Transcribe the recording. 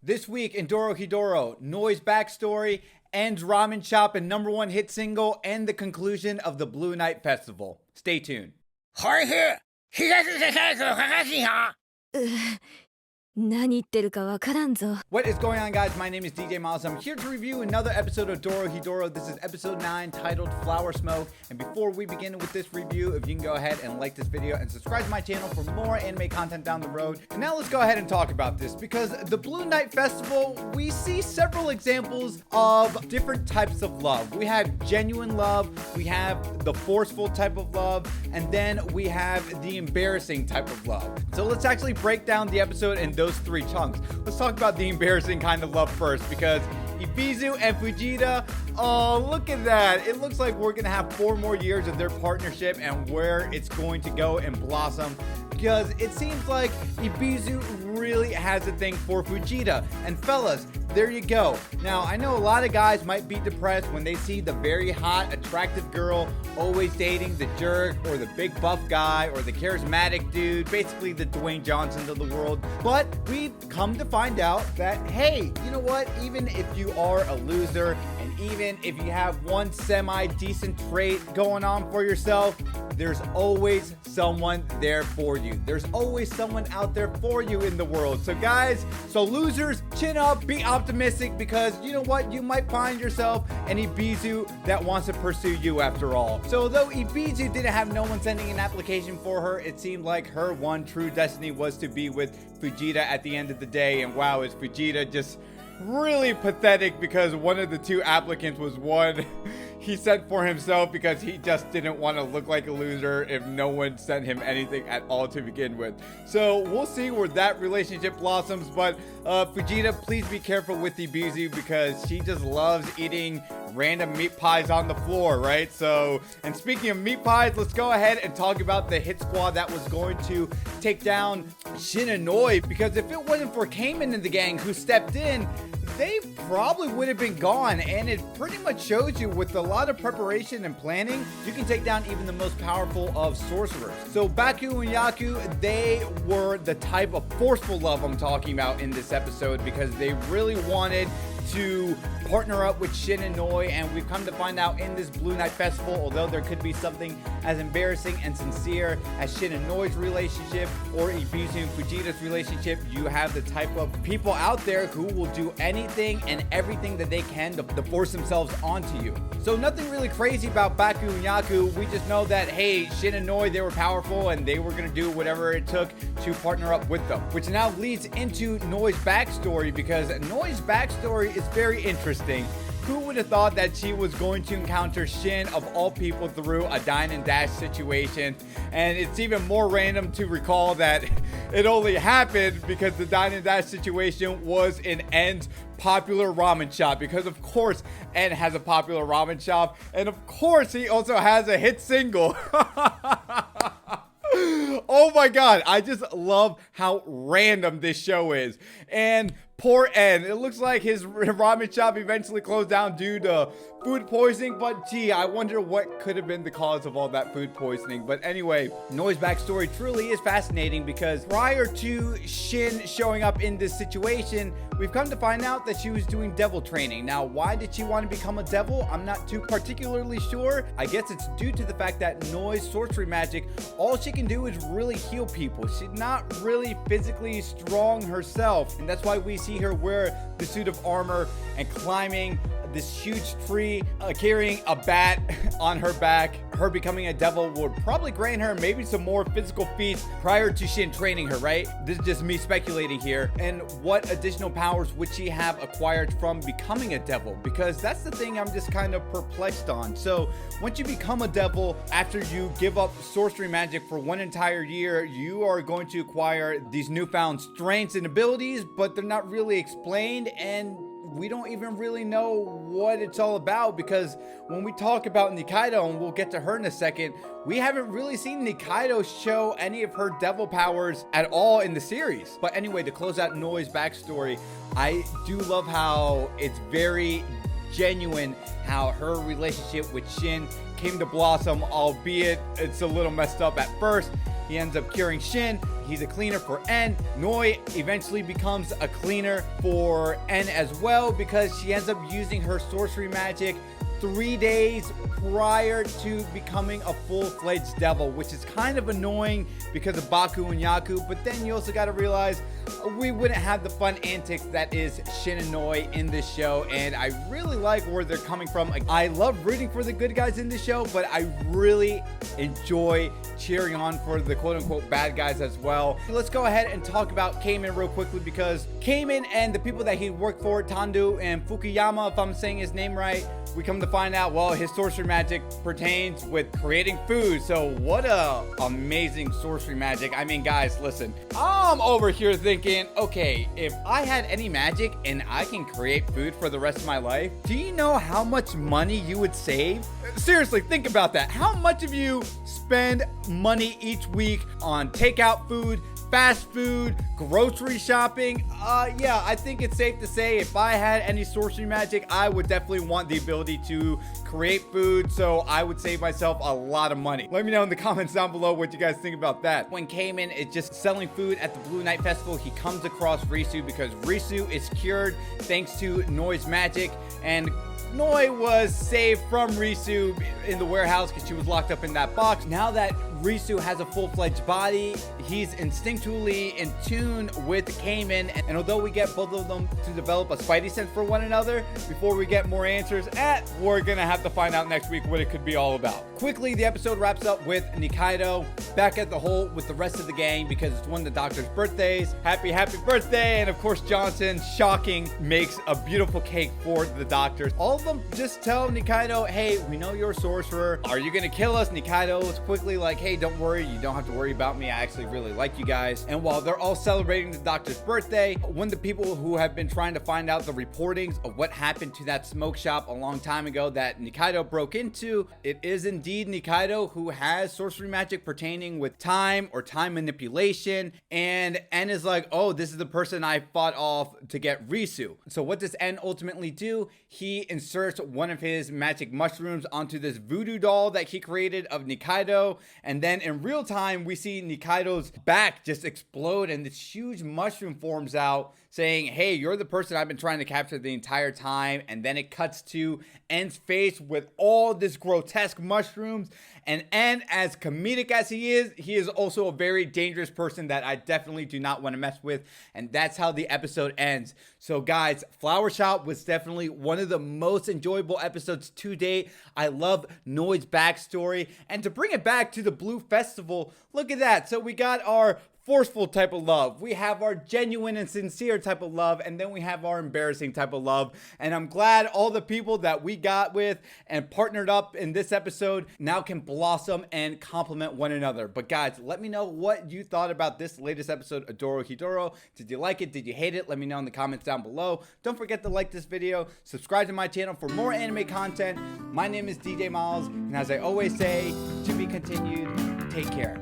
This week in Dorohedoro, Noi's backstory, ends Ramen Chop and #1 hit single, and the conclusion of the Blue Night Festival. Stay tuned. 何言ってるかわからんぞ。 What is going on, guys? My name is DJ Milez. I'm here to review another episode of Dorohedoro. This is episode 9 titled Flower Smoke. And before we begin with this review, if you can go ahead and like this video and subscribe to my channel for more anime content down the road. And now let's go ahead and talk about this, because the Blue Night Festival, we see several examples of different types of love. We have genuine love, we have the forceful type of love, and then we have the embarrassing type of love. So let's actually break down the episode in those 3 chunks. Let's talk about the embarrassing kind of love first, because Ibizu and Fujita, oh, look at that. It looks like we're going to have 4 more years of their partnership and where it's going to go and blossom, because it seems like Ibizu really has a thing for Fujita. And fellas, there you go. Now, I know a lot of guys might be depressed when they see the very hot, attractive girl always dating the jerk or the big buff guy or the charismatic dude, basically the Dwayne Johnsons of the world. But we've come to find out that, hey, you know what? Even if you are a loser, and even if you have one semi-decent trait going on for yourself, there's always someone there for you. There's always someone out there for you in the world. So guys, losers, chin up, be optimistic, because you know what? You might find yourself an Ibizu that wants to pursue you after all. So although Ibizu didn't have no one sending an application for her, it seemed like her one true destiny was to be with Fujita at the end of the day. And wow, is Fujita just really pathetic, because one of the 2 applicants was one he sent for himself because he just didn't want to look like a loser if no one sent him anything at all to begin with. So we'll see where that relationship blossoms, but Fujita, please be careful with Ibizu, because she just loves eating random meat pies on the floor, right? So, and speaking of meat pies, let's go ahead and talk about the hit squad that was going to take down Shin and Noi, because if it wasn't for Kaiman and the gang who stepped in, they probably would have been gone. And it pretty much shows you, with a lot of preparation and planning, you can take down even the most powerful of sorcerers. So Baku and Yaku, they were the type of forceful love I'm talking about in this episode, because they really wanted to partner up with Shin and Noi. And we've come to find out in this Blue Night Festival, although there could be something as embarrassing and sincere as Shin and Noi's relationship or Ibizu and Fujita's relationship, you have the type of people out there who will do anything and everything that they can to force themselves onto you. So nothing really crazy about Baku and Yaku. We just know that, hey, Shin and Noi, they were powerful and they were going to do whatever it took to partner up with them. Which now leads into Noi's backstory, because Noi's backstory is very interesting. Who would have thought that she was going to encounter Shin, of all people, through a dine and dash situation? And it's even more random to recall that it only happened because the dine and dash situation was in N's popular ramen shop, because of course N has a popular ramen shop, and of course he also has a hit single. Oh my god, I just love how random this show is. And poor N, it looks like his ramen shop eventually closed down due to food poisoning, but gee, I wonder what could have been the cause of all that food poisoning. But anyway, Noi's backstory truly is fascinating, because prior to Shin showing up in this situation, we've come to find out that she was doing devil training. Now, why did she want to become a devil? I'm not too particularly sure. I guess it's due to the fact that Noi's sorcery magic, all she can do is really heal people. She's not really physically strong herself, and that's why we see her wear the suit of armor and climbing this huge tree, carrying a bat on her back. Her becoming a devil would probably grant her maybe some more physical feats prior to Shin training her, right? This is just me speculating here. And what additional powers would she have acquired from becoming a devil? Because that's the thing I'm just kind of perplexed on. So once you become a devil, after you give up sorcery magic for 1 entire year, you are going to acquire these newfound strengths and abilities, but they're not really explained, and we don't even really know what it's all about, because when we talk about Nikaido, and we'll get to her in a second, we haven't really seen Nikaido show any of her devil powers at all in the series. But anyway, to close out Noi's backstory, I do love how it's very genuine how her relationship with Shin came to blossom, albeit it's a little messed up at first. He ends up curing Shin. He's a cleaner for En. Noi eventually becomes a cleaner for En as well because she ends up using her sorcery magic 3 days prior to becoming a full-fledged devil, which is kind of annoying because of Baku and Yaku. But then you also got to realize we wouldn't have the fun antics that is Shin and Noi in this show, and I really like where they're coming from. I love rooting for the good guys in the show, but I really enjoy cheering on for the quote-unquote bad guys as well. Let's go ahead and talk about Kaiman real quickly, because Kaiman and the people that he worked for, Tandu and Fukuyama, if I'm saying his name right, we come to find out, well, his sorcery magic pertains with creating food. So what a amazing sorcery magic. I mean, guys, listen, I'm over here thinking, okay, if I had any magic and I can create food for the rest of my life, do you know how much money you would save? Seriously, think about that. How much of you spend money each week on takeout food, fast food, grocery shopping? Yeah, I think it's safe to say if I had any sorcery magic, I would definitely want the ability to create food, so I would save myself a lot of money. Let me know in the comments down below what you guys think about that. When Kaiman is just selling food at the Blue Night Festival, he comes across Risu because Risu is cured thanks to Noi's magic, and Noi was saved from Risu in the warehouse because she was locked up in that box. Now that Risu has a full-fledged body, he's instinctually in tune with Kaiman, and although we get both of them to develop a spidey sense for one another, before we get more answers, we're gonna have to find out next week what it could be all about. Quickly, the episode wraps up with Nikaido back at the hole with the rest of the gang because it's one of the doctor's birthdays. Happy birthday! And of course, Johnson, shocking, makes a beautiful cake for the doctors. All of them just tell Nikaido, hey, we know you're a sorcerer. Are you gonna kill us? Nikaido is quickly like, hey, don't worry, you don't have to worry about me. I actually really like you guys. And while they're all celebrating the doctor's birthday, one of the people who have been trying to find out the reportings of what happened to that smoke shop a long time ago that Nikaido broke into, it is indeed Nikaido who has sorcery magic pertaining with time or time manipulation. And En is like, oh, this is the person I fought off to get Risu. So what does En ultimately do? He inserts one of his magic mushrooms onto this voodoo doll that he created of Nikaido, and then in real time we see Nikaido's back just explode and this huge mushroom forms out saying, hey, you're the person I've been trying to capture the entire time. And then it cuts to En's face with all this grotesque mushrooms. And En, as comedic as he is also a very dangerous person that I definitely do not want to mess with. And that's how the episode ends. So guys, Flower Shop was definitely one of the most enjoyable episodes to date. I love Noi's backstory. And to bring it back to the Blue Festival, look at that. So we got our forceful type of love, we have our genuine and sincere type of love, and then we have our embarrassing type of love. And I'm glad all the people that we got with and partnered up in this episode now can blossom and complement one another. But guys, let me know what you thought about this latest episode of Dorohedoro. Did you like it? Did you hate it? Let me know in the comments down below. Don't forget to like this video, subscribe to my channel for more anime content. My name is DJ Miles, and as I always say, to be continued, take care.